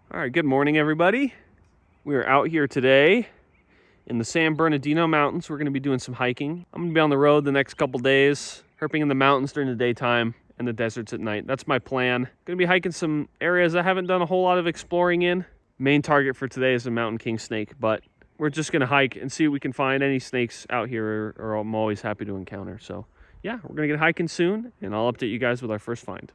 All right, good morning, everybody. We are out here today in the San Bernardino Mountains. We're going to be doing some hiking. I'm going to be on the road the next couple days, herping in the mountains during the daytime and the deserts at night. That's my plan. Going to be hiking some areas I haven't done a whole lot of exploring in. Main target for today is a mountain king snake, but we're just going to hike and see if we can find any snakes out here, or I'm always happy to encounter. So yeah, we're going to get hiking soon, and I'll update you guys with our first find.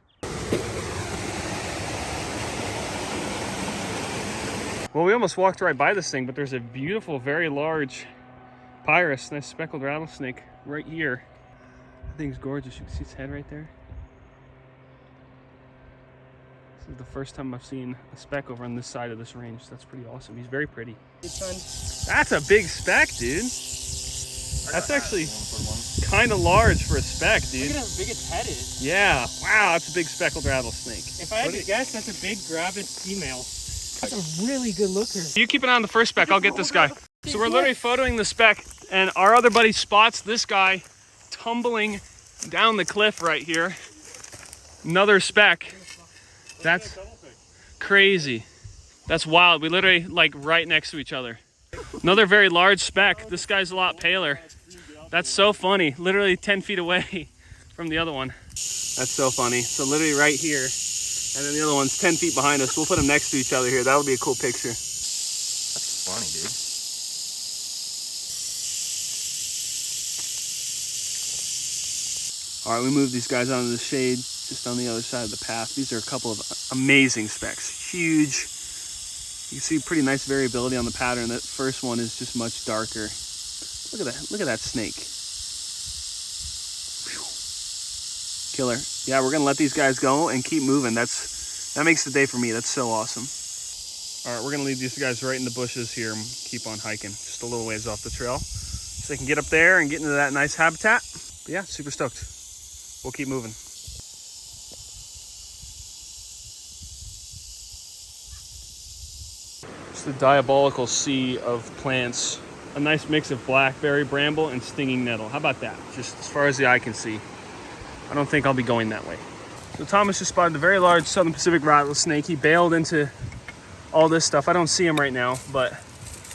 Well, we almost walked right by this thing, but there's a beautiful, very large pyrus, nice speckled rattlesnake right here. That thing's gorgeous. You can see its head right there. This is the first time I've seen a speck over on this side of this range. That's pretty awesome. He's very pretty. That's a big speck, dude. That's actually kind of large for a speck, dude. Look at how big its head is. Yeah. Wow, that's a big speckled rattlesnake. If I had to guess, that's a big gravid female. That's a really good looker. You keep an eye on the first speck. I'll get this guy. So we're literally photoing the speck, and our other buddy spots this guy tumbling down the cliff right here. Another speck. That's crazy. That's wild. We literally like right next to each other. Another very large speck. This guy's a lot paler. That's so funny. Literally 10 feet away from the other one. That's so funny. So literally right here. And then the other one's 10 feet behind us. We'll put them next to each other here. That would be a cool picture. That's funny, dude. All right, we moved these guys onto the shade just on the other side of the path. These are a couple of amazing specks. Huge. You can see pretty nice variability on the pattern. That first one is just much darker. Look at that. Look at that snake. Whew. Killer. Yeah, we're gonna let these guys go and keep moving. That makes the day for me. That's so awesome. All right, we're gonna leave these guys right in the bushes here and keep on hiking just a little ways off the trail so they can get up there and get into that nice habitat. But yeah, super stoked. We'll keep moving. Just a diabolical sea of plants. A nice mix of blackberry, bramble, and stinging nettle. How about that? Just as far as the eye can see. I don't think I'll be going that way. So Thomas just spotted a very large Southern Pacific rattlesnake. He bailed into all this stuff. I don't see him right now, but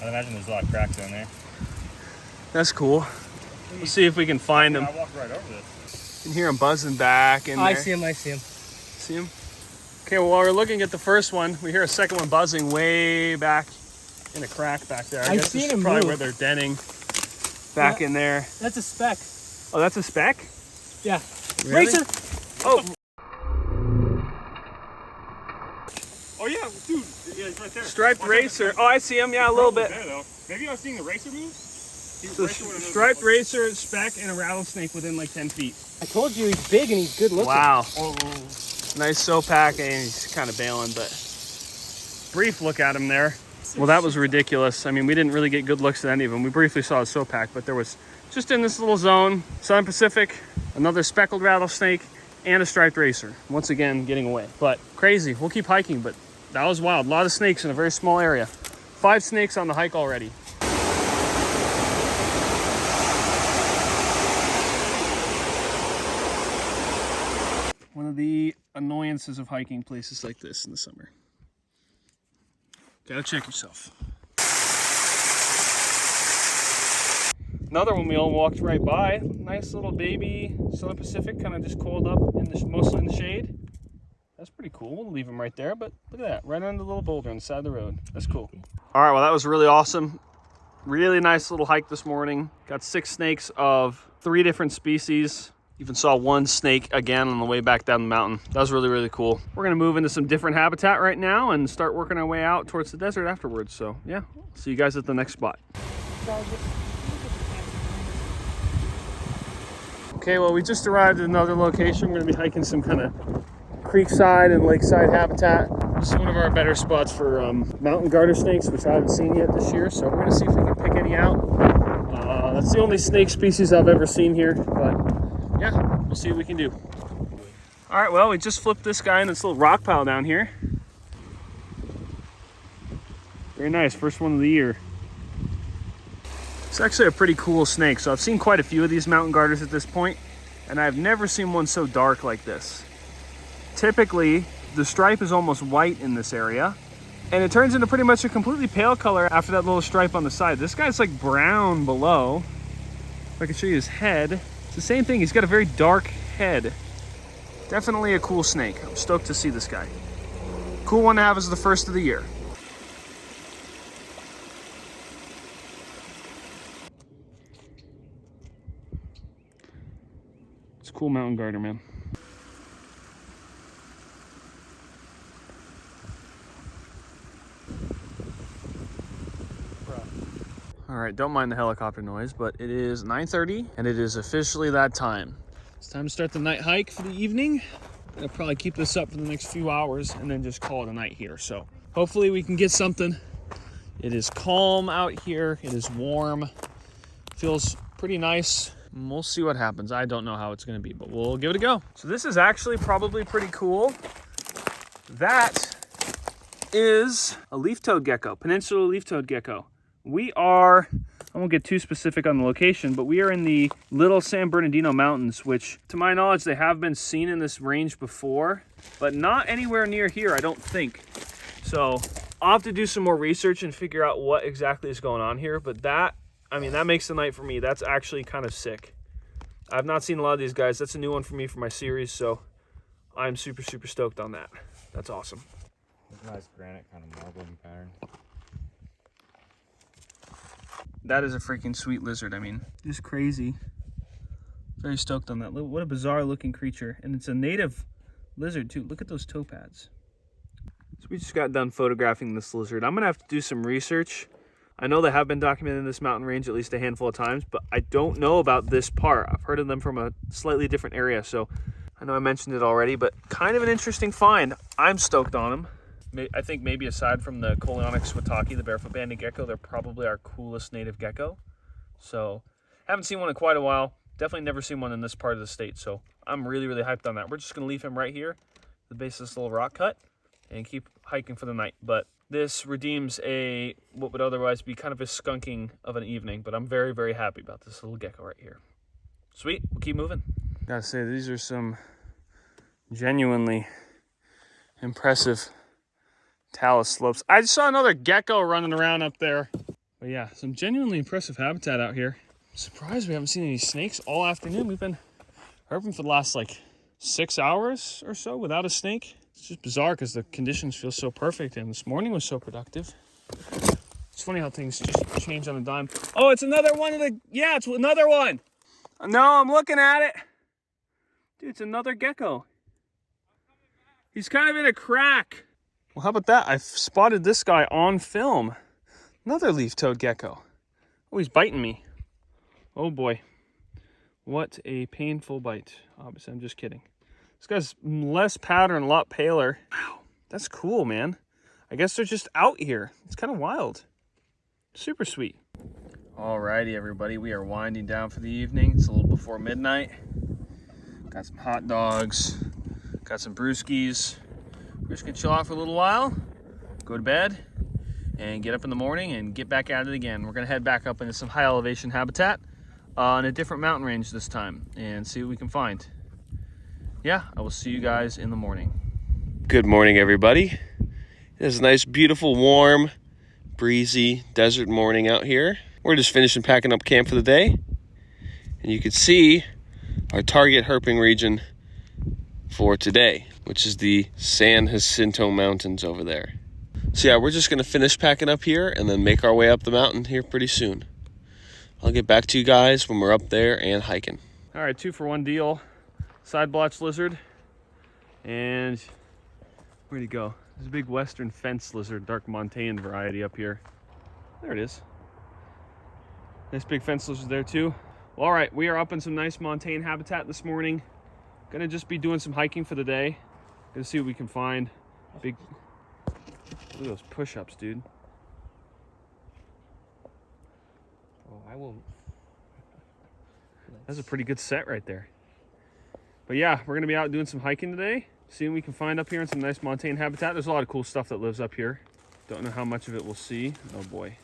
I'd imagine there's a lot of cracks in there. that's cool. We'll see if we can find him. I walked right over this. You can hear him buzzing back in there. I see him. See him? Okay, well, while we're looking at the first one, we hear a second one buzzing way back in a crack back there. I guess seen this him is probably move. where they're denning back in there. That's a speck. Oh, that's a speck? Yeah. Really? Racer. Oh. Oh yeah, dude. Yeah, he's right there. Striped racer. Oh, I see him. Yeah, a little bit. There, though. Maybe I was seeing the racer move. So striped racer, speck, and a rattlesnake within like 10 feet. I told you he's big and he's good looking. Wow. Oh. Nice soap pack, and he's kind of bailing, but brief look at him there. Well, that was ridiculous. I mean, we didn't really get good looks at any of them. We briefly saw a soap pack, but there was just in this little zone, Southern Pacific, another speckled rattlesnake, and a striped racer. Once again, getting away. But crazy. We'll keep hiking, but that was wild. A lot of snakes in a very small area. 5 snakes on the hike already. One of the annoyances of hiking places like this in the summer. Gotta check yourself. Another one we all walked right by. Nice little baby Southern Pacific, kind of just coiled up mostly in the shade. That's pretty cool. We'll leave him right there, but look at that, right under the little boulder on the side of the road. That's cool. All right, well, that was really awesome. Really nice little hike this morning. Got 6 snakes of 3 different species. Even saw 1 snake again on the way back down the mountain. That was really, really cool. We're gonna move into some different habitat right now and start working our way out towards the desert afterwards. So yeah, see you guys at the next spot. Okay, well, we just arrived at another location. We're gonna be hiking some kind of creekside and lakeside habitat. This is one of our better spots for mountain garter snakes, which I haven't seen yet this year. So we're gonna see if we can pick any out. That's the only snake species I've ever seen here, but yeah, we'll see what we can do. All right, well, we just flipped this guy in this little rock pile down here. Very nice, first one of the year. It's actually a pretty cool snake. So I've seen quite a few of these mountain garters at this point, and I've never seen one so dark like this. Typically, the stripe is almost white in this area, And it turns into pretty much a completely pale color after that little stripe on the side. This guy's like brown below. If I can show you his head, it's the same thing. He's got a very dark head. Definitely a cool snake. I'm stoked to see this guy. Cool one to have as the first of the year. It's a cool mountain garter, man. All right, don't mind the helicopter noise, but it is 9:30 and it is officially that time. It's time to start the night hike for the evening. I'll probably keep this up for the next few hours and then just call it a night here. So hopefully we can get something. It is calm out here. It is warm. Feels pretty nice. We'll see what happens. I don't know how it's gonna be, but we'll give it a go. So this is actually probably pretty cool. That is a leaf-toed gecko, peninsula leaf-toed gecko. We are, I won't get too specific on the location, but we are in the Little San Bernardino Mountains, which to my knowledge, they have been seen in this range before, but not anywhere near here, I don't think. So I'll have to do some more research and figure out what exactly is going on here, but that, I mean, that makes the night for me. That's actually kind of sick. I've not seen a lot of these guys. That's a new one for me for my series, so I'm super, super stoked on that. That's awesome. Nice granite kind of marbling pattern. That is a freaking sweet lizard. I mean, just crazy. Very stoked on that. What a bizarre looking creature. And it's a native lizard too. Look at those toe pads. So we just got done photographing this lizard. I'm gonna have to do some research. I know they have been documented in this mountain range at least a handful of times, but I don't know about this part. I've heard of them from a slightly different area. So I know I mentioned it already, but kind of an interesting find. I'm stoked on him. I think maybe aside from the Coleonyx swataki, the barefoot banded gecko, they're probably our coolest native gecko. So haven't seen one in quite a while. Definitely never seen one in this part of the state. So I'm really, really hyped on that. We're just going to leave him right here, the base of this little rock cut, and keep hiking for the night. But this redeems what would otherwise be kind of a skunking of an evening. But I'm very, very happy about this little gecko right here. Sweet, we'll keep moving. Gotta say, these are some genuinely impressive talus slopes. I just saw another gecko running around up there. But yeah, some genuinely impressive habitat out here. Surprised we haven't seen any snakes all afternoon. We've been herping for the last like 6 hours or so without a snake. It's just bizarre because the conditions feel so perfect and this morning was so productive. It's funny how things just change on a dime. Oh, it's another one of the, yeah, it's another one. No, I'm looking at it. Dude, it's another gecko. He's kind of in a crack. Well, how about that? I've spotted this guy on film. Another leaf-toed gecko. Oh, he's biting me. Oh boy. What a painful bite. Obviously, I'm just kidding. This guy's less pattern, a lot paler. Wow, that's cool, man. I guess they're just out here. It's kind of wild. Super sweet. Alrighty, everybody. We are winding down for the evening. It's a little before midnight. Got some hot dogs. Got some brewskis. We're just gonna chill out for a little while, go to bed, and get up in the morning and get back at it again. We're gonna head back up into some high elevation habitat on a different mountain range this time and see what we can find. Yeah, I will see you guys in the morning. Good morning, everybody. It is a nice, beautiful, warm, breezy desert morning out here. We're just finishing packing up camp for the day. And you can see our target herping region for today, which is the San Jacinto Mountains over there. So yeah, we're just gonna finish packing up here and then make our way up the mountain here pretty soon. I'll get back to you guys when we're up there and hiking. All right, 2-for-1 deal. Side blotch lizard. And where'd he go? There's a big western fence lizard, dark montane variety up here. There it is. Nice big fence lizard there too. Well, all right, we are up in some nice montane habitat this morning. Gonna just be doing some hiking for the day. Gonna see what we can find. Big, look at those push-ups, dude. Oh, I will. That's a pretty good set right there. But yeah, we're gonna be out doing some hiking today. Seeing what we can find up here in some nice montane habitat. There's a lot of cool stuff that lives up here. Don't know how much of it we'll see. Oh boy.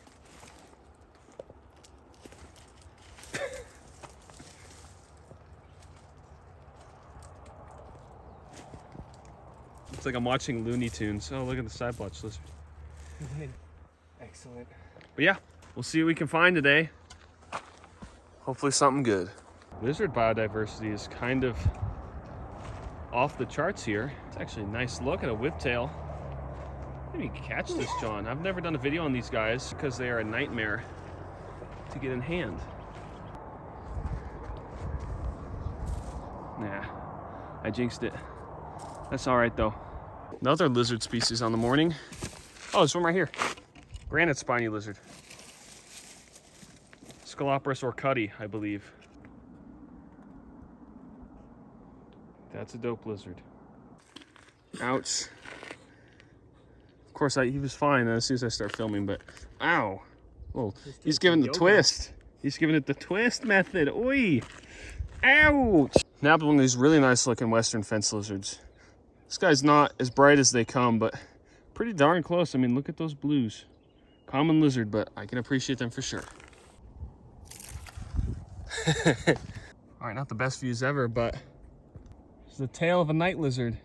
It's like I'm watching Looney Tunes. Oh, look at the side blotch lizard. Excellent. But yeah, we'll see what we can find today. Hopefully something good. Lizard biodiversity is kind of off the charts here. It's actually a nice look at a whiptail. Maybe catch this, John. I've never done a video on these guys because they are a nightmare to get in hand. Nah, I jinxed it. That's all right though. Another lizard species on the morning. Oh, there's one right here. Granite spiny lizard. Scalopris orcuti, I believe. That's a dope lizard. Ouch. Of course, he was fine as soon as I start filming, but ow. Well, he's giving the twist. He's giving it the twist method. Oi. Ouch. Nabbed one of these really nice looking western fence lizards. This guy's not as bright as they come, but pretty darn close. I mean, look at those blues. Common lizard, but I can appreciate them for sure. All right, not the best views ever, but it's the tail of a night lizard.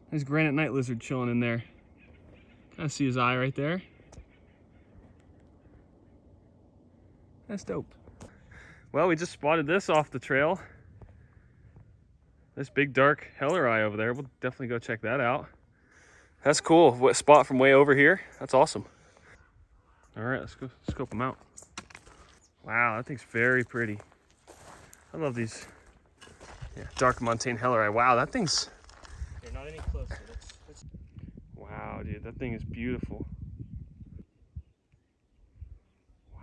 There's granite night lizard chilling in there. Kind of see his eye right there. That's dope. Well, we just spotted this off the trail. This big dark heller eye over there. We'll definitely go check that out. That's cool. What spot from way over here? That's awesome. All right, let's go scope them out. Wow, that thing's very pretty. I love these. Yeah, dark montane heller eye. Wow, that thing's. They're not any closer. Let's... Wow, dude, that thing is beautiful. Wow.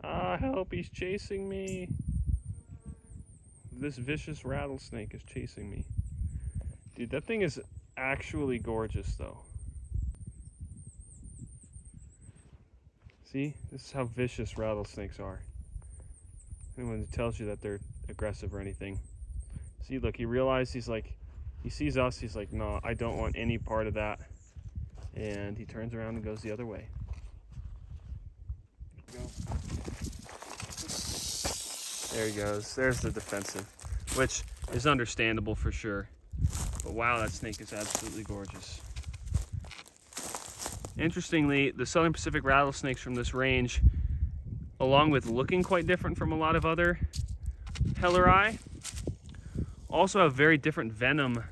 Ah, help! He's chasing me. This vicious rattlesnake is chasing me. Dude, that thing is actually gorgeous though. See, this is how vicious rattlesnakes are. Anyone who tells you that they're aggressive or anything. See, look, he realized, he's like, he sees us, he's like, no, I don't want any part of that. And he turns around and goes the other way. There he goes. There's the defensive, which is understandable for sure. But wow, that snake is absolutely gorgeous. Interestingly, the Southern Pacific rattlesnakes from this range, along with looking quite different from a lot of other helleri, also have very different venom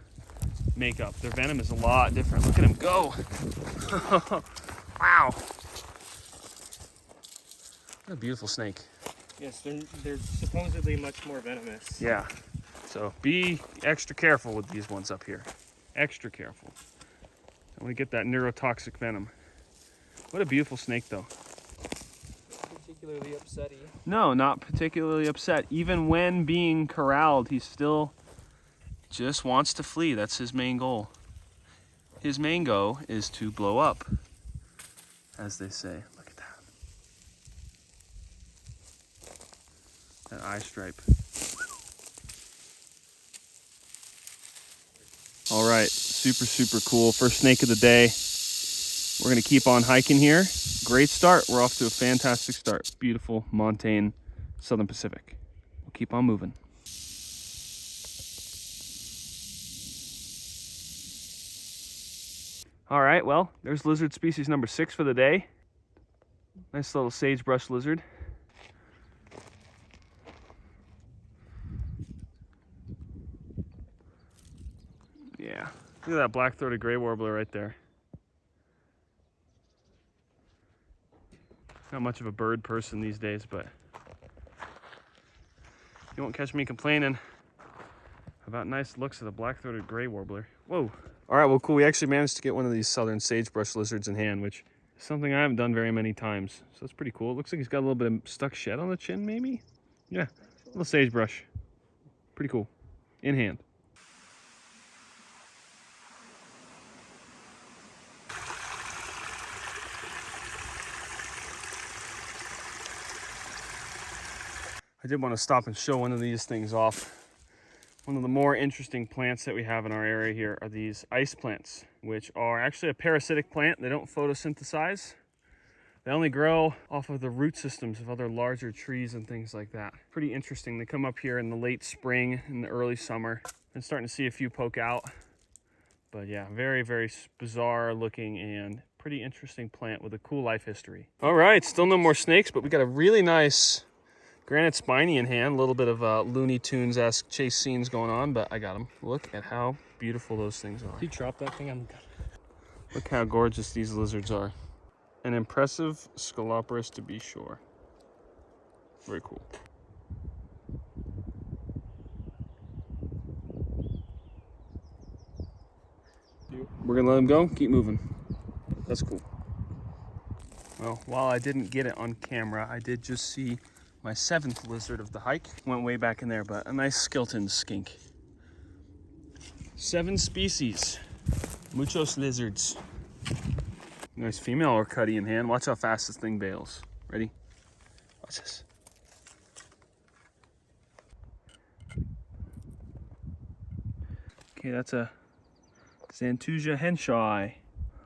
makeup. Their venom is a lot different. Look at him go. Wow. What a beautiful snake. Yes, they're supposedly much more venomous. Yeah, so be extra careful with these ones up here. Extra careful. I want to get that neurotoxic venom. What a beautiful snake though. Particularly upsetty. No, not particularly upset. Even when being corralled, he still just wants to flee. That's his main goal. His main goal is to blow up, as they say. Look at that. That eye stripe. All right, super cool. First snake of the day. We're gonna keep on hiking here. Great start. We're off to a fantastic start. Beautiful montane Southern Pacific. We'll keep on moving. All right, well, there's lizard species number 6 for the day. Nice little sagebrush lizard. Yeah, look at that black-throated gray warbler right there. Not much of a bird person these days, but you won't catch me complaining about nice looks of the black-throated gray warbler. Whoa. All right, well, cool. We actually managed to get one of these southern sagebrush lizards in hand, which is something I haven't done very many times. So it's pretty cool. It looks like he's got a little bit of stuck shed on the chin, maybe? Yeah, a little sagebrush. Pretty cool. In hand. I did want to stop and show one of these things off. One of the more interesting plants that we have in our area here are these ice plants, which are actually a parasitic plant. They don't photosynthesize. They only grow off of the root systems of other larger trees and things like that. Pretty interesting. They come up here in the late spring and the early summer. I'm starting to see a few poke out, But yeah, very, very bizarre looking and pretty interesting plant with a cool life history. All right, still no more snakes, but we got a really nice granite spiny in hand. A little bit of Looney Tunes-esque chase scenes going on, but I got them. Look at how beautiful those things are. If you drop that thing, I'm done. Look how gorgeous these lizards are. An impressive Scoloporus to be sure. Very cool. We're gonna let him go, keep moving. That's cool. Well, while I didn't get it on camera, I did just see my 7th lizard of the hike. Went way back in there, but a nice skeleton skink. 7 species. Muchos lizards. Nice female or cutty in hand. Watch how fast this thing bails. Ready? Watch this. Okay, that's a Xanthusia henshaw. I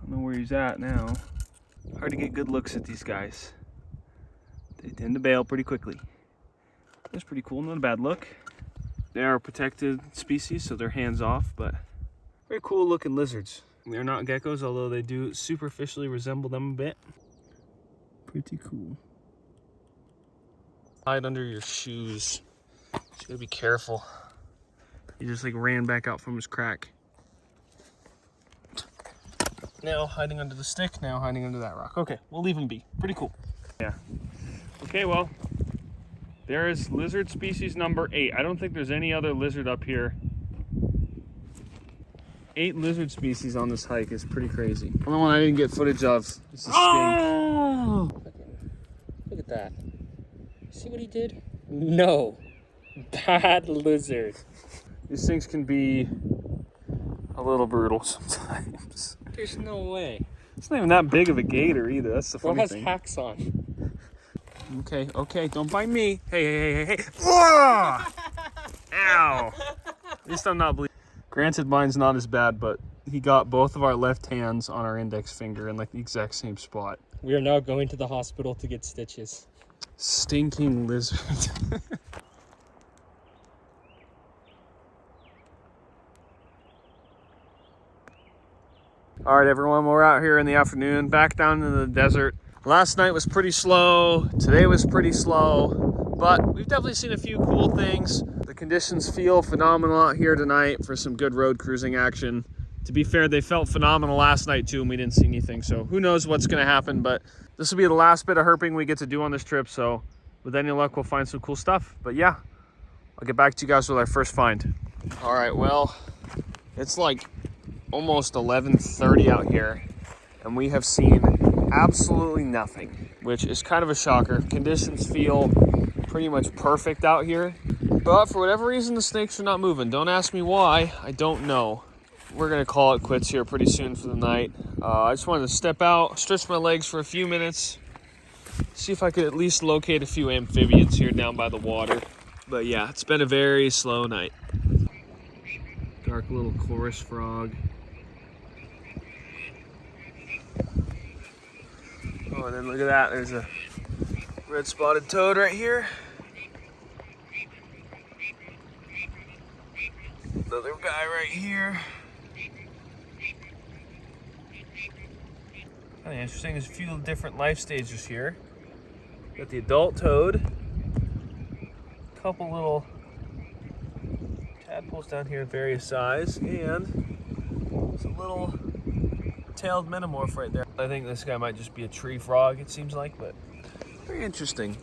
don't know where he's at now. Hard to get good looks at these guys. They tend to bail pretty quickly. That's pretty cool, not a bad look. They are a protected species, so they're hands off, but very cool looking lizards. They're not geckos, although they do superficially resemble them a bit. Pretty cool. Hide under your shoes. You gotta be careful. He just like ran back out from his crack. Now hiding under the stick, now hiding under that rock. Okay, we'll leave him be. Pretty cool. Yeah. Okay, well, there is lizard species number 8. I don't think there's any other lizard up here. 8 lizard species on this hike is pretty crazy. The only one I didn't get footage of is the skink. Oh! Look at that. See what he did? No. Bad lizard. These things can be a little brutal sometimes. There's no way. It's not even that big of a gator either. That's the What funny has thing. hacks on? Okay, okay, don't bite me. Hey. Whoa! Ow! At least I'm not bleeding. Granted, mine's not as bad, but he got both of our left hands on our index finger in like the exact same spot. We are now going to the hospital to get stitches. Stinking lizard. All right, everyone, we're out here in the afternoon, back down in the desert. Last night was pretty slow. Today was pretty slow, but we've definitely seen a few cool things. The conditions feel phenomenal out here tonight for some good road cruising action. To be fair, they felt phenomenal last night too, and we didn't see anything. So who knows what's gonna happen, but this will be the last bit of herping we get to do on this trip. So with any luck, we'll find some cool stuff. But yeah, I'll get back to you guys with our first find. All right, well, it's like almost 11:30 out here, and we have seen absolutely nothing, which is kind of a shocker. Conditions feel pretty much perfect out here, but for whatever reason, the snakes are not moving. Don't ask me why, I don't know. We're gonna call it quits here pretty soon for the night. I just wanted to step out, stretch my legs for a few minutes, see if I could at least locate a few amphibians here down by the water. But yeah, it's been a very slow night. Dark little chorus frog. Oh, and then look at that, there's a red spotted toad right here. Another guy right here. Kind of interesting, there's a few different life stages here. Got the adult toad. A couple little tadpoles down here of various size, and there's a little tailed metamorph right there. I think this guy might just be a tree frog, it seems like, but very interesting.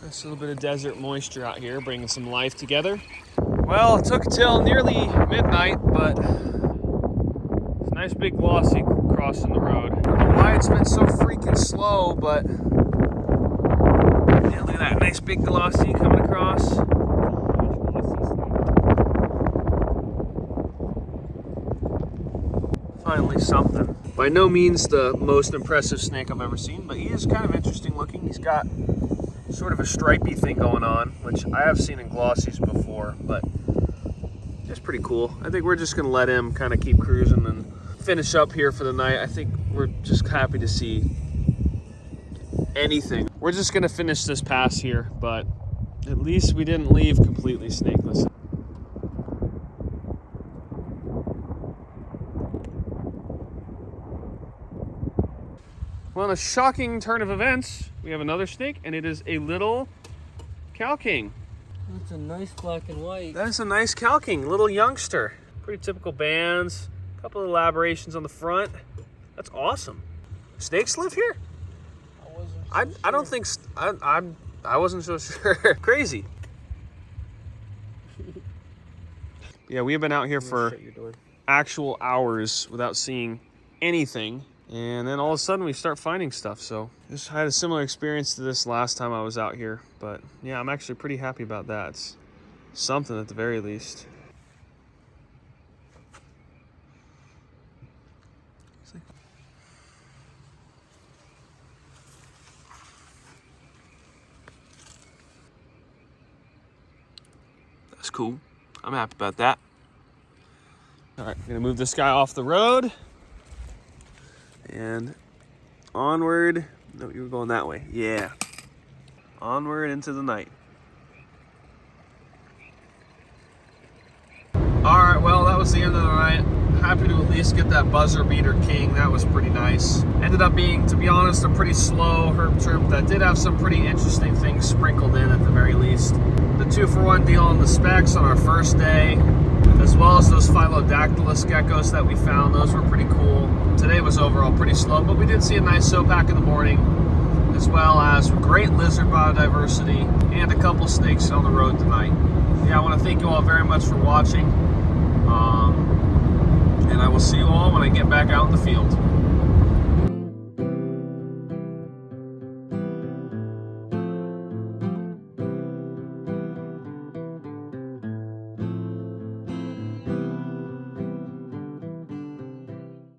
Nice little bit of desert moisture out here, bringing some life together. Well, it took till nearly midnight, but it's a nice big glossy crossing the road. I don't know why it's been so freaking slow, but yeah, look at that nice big glossy coming across. Finally something. By no means the most impressive snake I've ever seen, but he is kind of interesting looking. He's got sort of a stripy thing going on, which I have seen in glossies before, but it's pretty cool. I think we're just gonna let him kind of keep cruising and finish up here for the night. I think we're just happy to see anything. We're just gonna finish this pass here, but at least we didn't leave completely snakeless. Well, in a shocking turn of events, we have another snake, and it is a little cow king. That's a nice black and white. That is a nice cow king, little youngster. Pretty typical bands, a couple of elaborations on the front. That's awesome. Snakes live here? I don't think I wasn't so sure. Crazy. Yeah, we have been out here for actual hours without seeing anything, and then all of a sudden we start finding stuff. So just had a similar experience to this last time I was out here, but yeah, I'm actually pretty happy about that. It's something at the very least. That's cool. I'm happy about that. All right, I'm gonna move this guy off the road and onward. No, you were going that way. Yeah. Onward into the night. All right, well, that was the end of the night. Happy to at least get that buzzer beater king. That was pretty nice. Ended up being, to be honest, a pretty slow herp trip that did have some pretty interesting things sprinkled in at the very least. The 2-for-1 deal on the specs on our first day, as well as those Phylodactylus geckos that we found. Those were pretty cool. Today was overall pretty slow, but we did see a nice soapback in the morning, as well as great lizard biodiversity and a couple snakes on the road tonight. Yeah, I want to thank you all very much for watching. And I will see you all when I get back out in the field.